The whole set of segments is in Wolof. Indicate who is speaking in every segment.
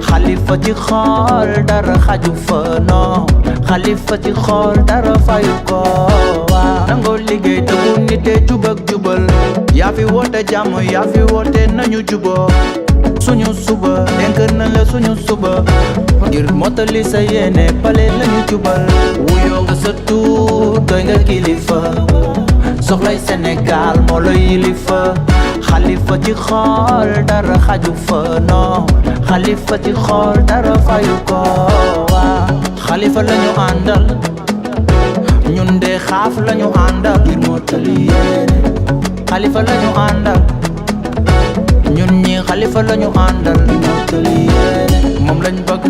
Speaker 1: xalifa ci xool dara xaju fa non xalifa ci xool dara fayu ko waaw nangoo liggéey te bu nite jub ak jubal yaa fi woote jàmm yaa fi woote nañu juboo suñu suba dénk na la suñu suba ngir mottali sa yéene pale lañu jubal wuyoo nga sa tuut doy nga kilifa soxlay Sénégal moo la yilifa xalifa ci xool dara xaju fa non xalifa ci xool dara fayu ko waaw xalifa lañu àndal ñun de xaaf lañu àndal ngir mottali yéene xalifa lañu àndal ñun ñi xalifa lañu àndal ngir mottali yéene moom lañ bëgg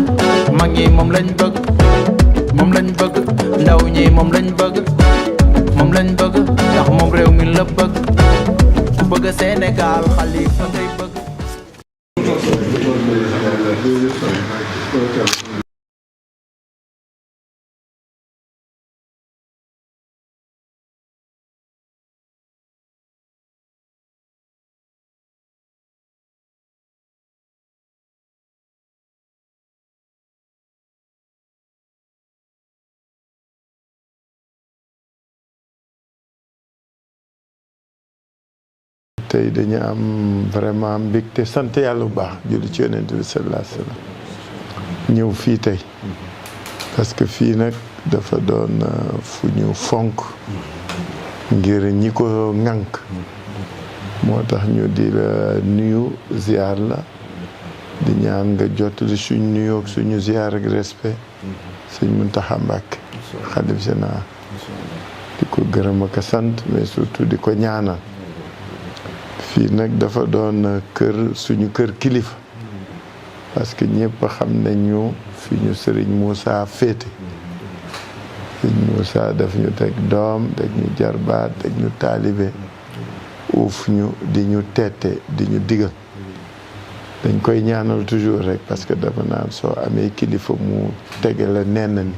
Speaker 1: mag ñi moom lañ bëgg moom lañ bëgg ndaw ñi moom lañ bëgg moom lañ bëgg ndax moom réew mi la bëgg ku bëgg Sénégal xalifa ngay bëgg
Speaker 2: tey dañu am vraiment mbégte sant yàlla bu baax julli ci yonent bi sallallahu alayhi wa sallam ñëw fii tey parce que fii nag dafa doon fu ñu fonk ngir ñi ko ŋànk moo tax ñu di la nuyu ziar la di ñaan nga jottali suñ nuyoo ak suñu ziar ak respect sëñ Muntaxa Mbàkke xalif général di ko gërëm ak sant mais surtout di ko ñaanal fii nag dafa doon kër suñu kër kilifa parce que ñëpp xam nañu fi ñu sëriñ Moussa féete sëriñ Moussa daf ñu teg doom teg ñu jarbaat teg ñu taalibe uuf ñu di ñu tette di ñu digal dañ koy ñaanal toujours rek parce que dafa naan soo amee kilifa mu tege la nenn ni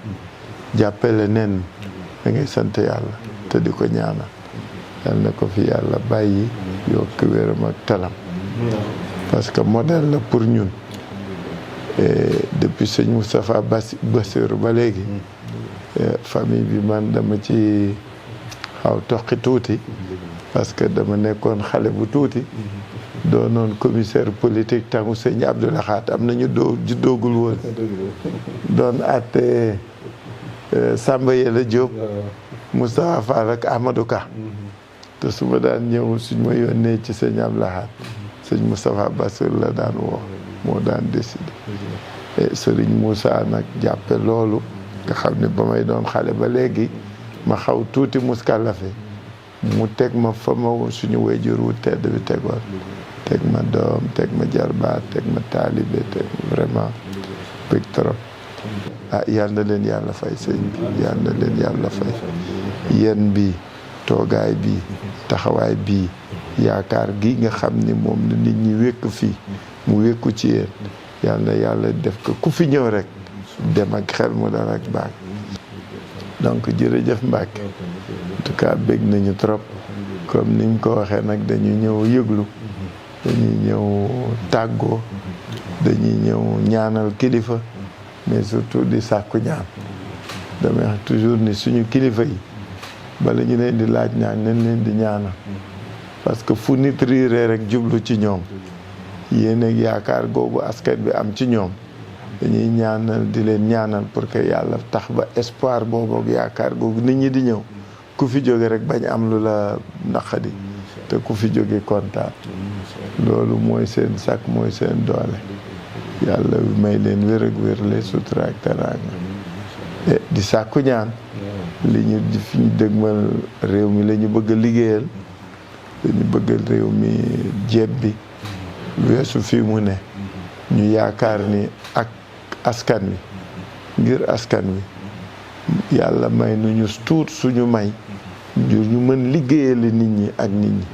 Speaker 2: jàppe la nenn da ngay sant yàlla te di ko ñaanal yal na ko fi yàlla bàyyi yokk wéram ak talam parce que modèle la pour ñun depuis sëñ Moustapha Bassirou ba léegi famille bi man dama ci xaw toqi tuuti parce que dama nekkoon xale bu tuuti doonoon commissaire politique tangu sëñ Abdou Lahat am nañu juddoogul woon doon àtte Samba Yella Diop Moustapha Fall ak Amadou Ka te su ma daan ñëw suñ ma yónnee ci sëñ Abdou Lahat sëñ Moustapha Bassirou la daan woo moo daan décidé Serigne Moussa nag jàppe loolu nga xam ne ba may doon xale ba léegi ma xaw tuuti muskalafe mu teg ma fa ma suñu wayjur wu tedd bi tegoon teg ma doom teg ma jarbaat teg ma taalibe teg vraiment bëgg trop yal na leen yàlla fay sëñ bi yal na leen yàlla fay yéen bi toogaay bi taxawaay bi yaakaar gi nga xam ni moom la nit ñi wékk fii mu wékku ci yéen yal na yàlla def ko ku fi ñëw rek dem ak xel mu dal ak baag donc jërëjëf Mbacke en tout cas bég nañu trop comme niñ ko waxee nag dañu ñëw yëglu dañuy ñëw tàggoo dañuy ñëw ñaanal kilifa mais surtout di sàkku ñaan damay wax toujours ni suñu kilifa yi bala ñu leen di laaj ñaan nañ leen di ñaanal parce que fu nit riiree rek jublu ci ñoom yéen ak yaakaar googu askan bi am ci ñoom dañuy ñaanal di leen ñaanal pour que yàlla tax ba espoir boobu ak yaakaar googu nit ñi di ñëw ku fi jóge rek bañ am lu la naqadi te ku fi jóge kontaan loolu mooy seen sàkk mooy seen doole yàlla may leen wér ak wérle sutura ak teraanga di sàkku ñaan li ñu fi ñu dëgmal réew mi la ñu bëgg a liggéeyal dañu bëgg réew mi jeeb bi weesu fii mu ne ñu yaakaar ni ak askan wi ngir askan wi yàlla may nu ñu tuut suñu may ñu mën liggéeyale nit ñi ak nit ñi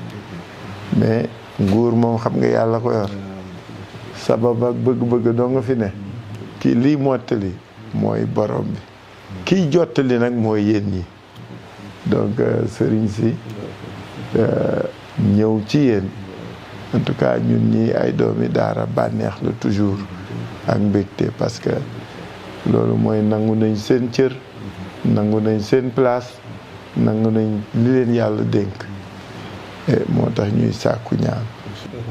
Speaker 2: mais nguur moom xam nga yàlla ko yor sabab ak bëgg-bëgg doo nga fi ne kii lii mottali mooy borom bi kiy jottali nag mooy yéen ñi donc sëriñ si ñëw ci yéen en tout cas ñun ñi ay doomi daara bànneex la toujours ak mbégte parce que loolu mooy nangu nañ seen cër nangu nañ seen place nangu nañ li leen yàlla dénk moo tax ñuy sàkku ñaan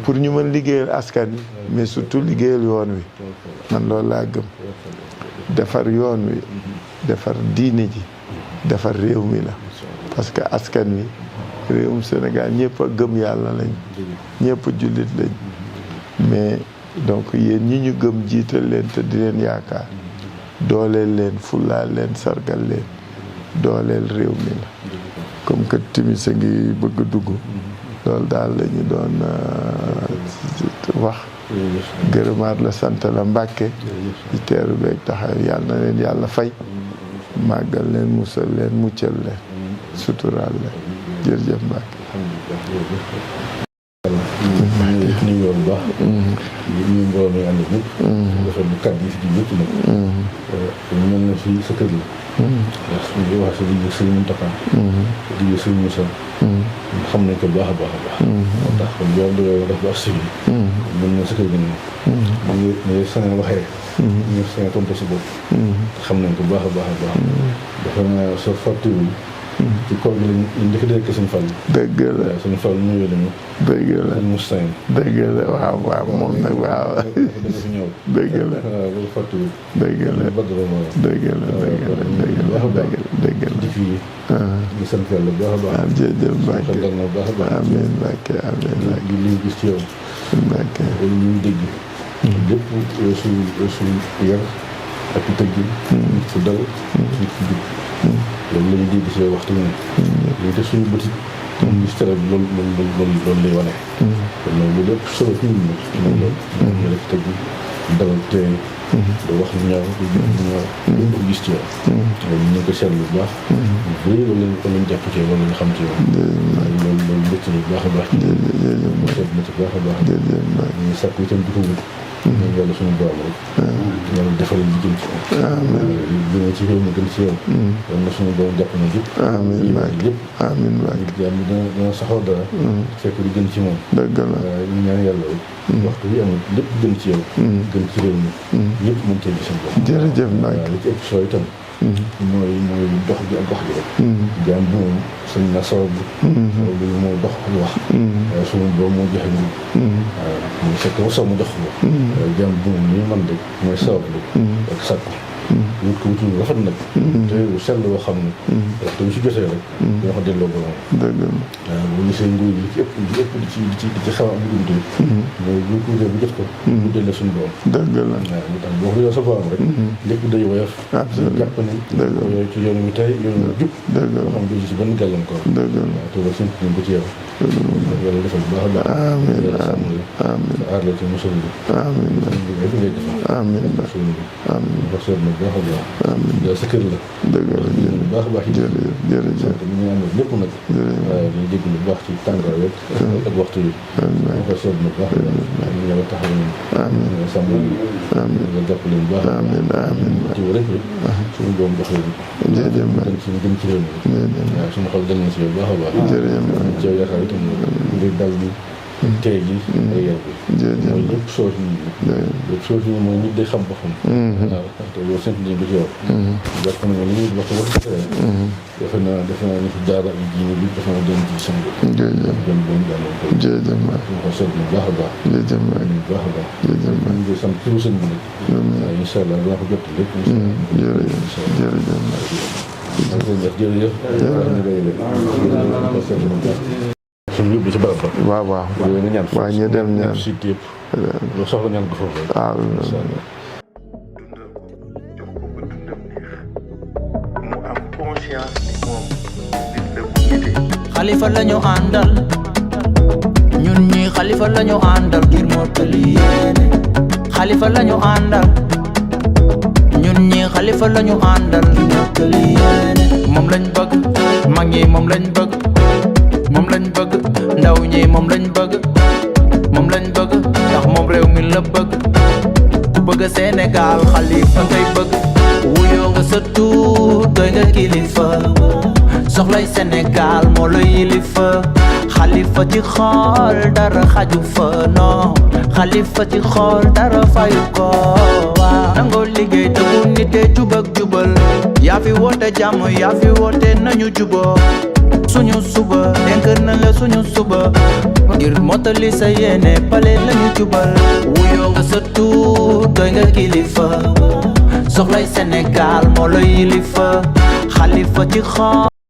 Speaker 2: pour ñu mën liggéeyal askan wi mais surtout liggéeyal yoon wi man loolu laa gëm defar yoon wi defar diine ji defar réew mi la parce que askan wi réewum Sénégal ñëpp a gëm yàlla lañ ñëpp jullit lañ mais donc yéen ñi ñu gëm jiital leen te di leen yaakaar dooleel leen fullaal leen sargal leen dooleel réew mi la comme que timis a ngi bëgg a dugg loolu daal la ñu doon wax gërëmaat la sant la Mbàkke ci teeru beeg taxaw yàlla na leen yàlla fay màggal leen musal leen muccal leen suturaal leen jërëjëf Mbàkke
Speaker 3: ñu yoon bu baax ñu mbooloo mi ànd ñëpp dafa bu kat yi si ñëpp nag mel na fii sa kër la ndax ñu wax si digg sëñ Mountakha digg sëñ Moussa xam nañ ko baax a baax a baax moo tax kon boo doyoo def ba si bi mën na sa kër gi noonu ñu sañ waxee ñu sañ tontu si bopp xam nañ ko baax a baax a baax dafa naa sa fàttewul ci koor gi lañ njëkk dëkk suñu Fall
Speaker 2: dëgg la
Speaker 3: suñu Fall nuyoo lañu
Speaker 2: dëgg la
Speaker 3: Moussa
Speaker 2: dëgg la waaw waaw moom nag waaw
Speaker 3: dafa fi ñëw
Speaker 2: dëgg la
Speaker 3: waaw loolu fàttewul
Speaker 2: dëgg la
Speaker 3: bëgg la moo
Speaker 2: dëgg la dëgg la dëgg la dëgg la
Speaker 3: di fii di sant yàlla bu baax a baax
Speaker 2: jërëjëf Mbàkke
Speaker 3: xel dal na bu baax a baax
Speaker 2: amiin Mbàkke amiin Mbàkke
Speaker 3: li ñu gis ci yow
Speaker 2: Mbàkke
Speaker 3: wala ñu dégg lépp su yar ak tëgg nit fu dal nit fu jub loolu la ñu dégg ci yow waxtu ne léegi te suñu bëtit ñu gis tere bi loolu lay wane kon loolu lépp solo fi ñu moom loolu ñu def tëgg dalal tey da wax lu ñaaw du jub lu ñaaw luñ ko gis ci yow loolu ñu ngi ko seetlu bu baax ñu bëri loolu lañ jàpp ci yow loolu lañ xam ci yow loolu mbëtt bu baax a baax ñu seet na ci baax a baax ñu ngi sàkku itam di ko wut ñaan yàlla suñu borom rek yàlla defal li gën ci li nga ci réew mi gën ci yow yal na suñu borom jàpp na lépp
Speaker 2: amiin Mbàkke
Speaker 3: lépp
Speaker 2: amiin Mbàkke
Speaker 3: jaam bi dana saxoo dara fekk li gën ci moom
Speaker 2: dëgg la
Speaker 3: waaye ñu ñaan yàlla rek waxtu bi amul lépp gën ci yow gën ci réew mi ñëpp mën cee gis seen bopp
Speaker 2: jërëjëf Mbàkke
Speaker 3: waaw li ci ëpp soo itam mooy dox bi ak wax bi rek jaam bi moom sañ na sababu sababu moo dox ak wax waaye suñu borom moo joxe ngi waaw mu fekk mu saw mu jox ko jaam bi moom li man rek mooy sababu ak sàkku wut ko wutul rafet nag te lu sell boo xam ne waxtu bi si jotee rek dina ko delloo borom
Speaker 2: dëgg la
Speaker 3: waaw bu gisee nguur gi li ëpp di ci xaw a am dugub mais bu ko wutee bu jot ko bu delloo suñu borom
Speaker 2: dëgg la
Speaker 3: waaw lu tax boo ko sa borom rek lépp day woyof jàpp ne yooyu ci yoon wi tey yoon wi jub
Speaker 2: dëgg la
Speaker 3: boo xam ne ci benn gàllankoor
Speaker 2: dëgg la
Speaker 3: waaw te ba sant nañ ko ci yow yàlla defal bu baax a baax
Speaker 2: amiin
Speaker 3: amiin
Speaker 2: amiin
Speaker 3: aar la ci musal bi
Speaker 2: amiin
Speaker 3: lépp ngay defal
Speaker 2: amiin
Speaker 3: amiin wax seet na bu baax a baax yow sa kër la
Speaker 2: dëgg la
Speaker 3: bu baax a baax
Speaker 2: jërëjëf jërëjëf
Speaker 3: ñu ngi àndal lépp nag waaw ñu dégg lu baax ci tàngoor rek ak waxtu yi wax seet na bu baax a baax ñu yàlla taxaw ñu
Speaker 2: amiin
Speaker 3: sàmm
Speaker 2: amiin
Speaker 3: nga jàpp leen bu baax
Speaker 2: amiin amiin
Speaker 3: ci rek suñu doom jox leen
Speaker 2: jërëjëf
Speaker 3: gën ci gën ci réew mi waaw suñu xol dal na ci yow bu baax a baax
Speaker 2: jërëjëf
Speaker 3: ci yow yaakaar itam ngir dal bi tey ji ak yar bi mooy lépp soo si nit ñi lépp soo si mooy nit day xam boppam waaw te loolu sant nañ ko ci yow jàpp na li ñuy wax wax defe naa ni fi daara ak diine bi dafa naa doon ci seen
Speaker 2: jërëjëf
Speaker 3: doon doon daanoo ko
Speaker 2: jërëjëf
Speaker 3: suñu xol seet na baax a baax
Speaker 2: jërëjëf
Speaker 3: bu baax a baax ñu ngi sant turu sëñ bi nag waaw incha allah dinaa ko jot lépp
Speaker 2: jërëjëf
Speaker 3: jërëjëf suñu yóbbu ci barab ba
Speaker 2: waaw waaw
Speaker 3: yooyu nga ñaan
Speaker 2: waaw ñu dem ñaan
Speaker 3: si yëpp loo soxla ñaan ko foofu
Speaker 2: waaw
Speaker 4: mu am conscience ni moom nit la bu nite
Speaker 1: xalifa lañu àndal ñun ñi xalifa lañu àndal ngir mottali yéene xalifa lañu àndal ñun ñi xalifa lañu àndal ngir mottali yéene moom lañ bëgg mag ñi moom lañ bëgg moom lañ bëgg ndaw ñi moom lañ bëgg moom lañ bëgg ndax moom réew mi la bëgg ku bëgg Sénégal xalifa ngay bëgg wuyoo nga sa tuut doy nga kilifa soxlay Sénégal moo la yilifa xalifa ci xool dara xaju fa non xalifa ci xool dara fayu ko liggéey dëggu nite jub ak jubal yaa fi woote jàmm yaa fi woote nañu juboo suñu suba dénk na la suñu suba ngir mottali sa yéene pale lañu jubal wuyoo nga sa tuut doy nga kilifa soxlay Sénégal moo la yilifa xalifa ci xol